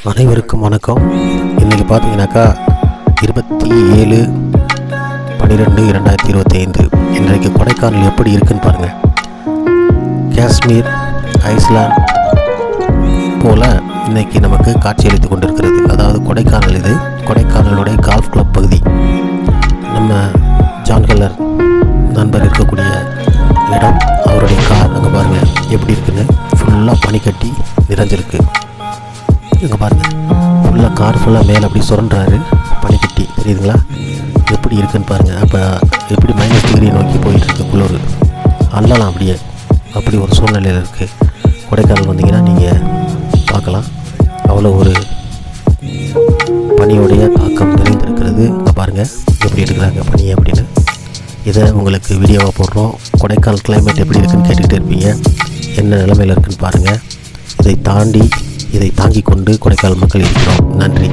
அனைவருக்கும் வணக்கம். இன்றைக்கி பார்த்தீங்கன்னாக்கா 27/12/2025 இன்றைக்கு கொடைக்கானல் எப்படி இருக்குன்னு பாருங்கள். காஷ்மீர், ஐஸ்லாண்ட் போல் இன்றைக்கி நமக்கு காட்சியளித்து கொண்டிருக்கிறது. அதாவது கொடைக்கானல், இது கொடைக்கானலுடைய கால்ஃப் கிளப் பகுதி. நம்ம ஜான் கல்லர் நண்பர் இருக்கக்கூடிய இடம், அவருடைய கார் அங்கே பாருங்கள் எப்படி இருக்குன்னு. ஃபுல்லாக பனிக்கட்டி நிறைஞ்சிருக்கு. இங்கே பாருங்கள், ஃபுல்லாக கார் ஃபுல்லாக மேலே அப்படி சுரண்டுறாரு, பனிக்கட்டி தெரியுதுங்களா? எப்படி இருக்குன்னு பாருங்கள். அப்போ எப்படி -டிகிரி நோக்கி போயிட்டுருக்கு குளிர், அல்லலாம் அப்படியே. அப்படி ஒரு சூழ்நிலையில் இருக்குது. கொடைக்கானல் வந்தீங்கன்னா நீங்கள் பார்க்கலாம், அவ்வளோ ஒரு பனியோடைய தாக்கம் நிறைந்திருக்கிறது. இங்கே பாருங்கள் எப்படி எடுக்கிறாங்க பனியை அப்படின்னு. இதை உங்களுக்கு வீடியோவாக போடுறோம். கொடைக்கானல் கிளைமேட் எப்படி இருக்குன்னு கேட்டுக்கிட்டே இருப்பீங்க. என்ன நிலைமையில் இருக்குன்னு பாருங்கள். இதை தாங்கி கொண்டு கொடைக்கானல் மக்கள் இருக்கிறோம். நன்றி.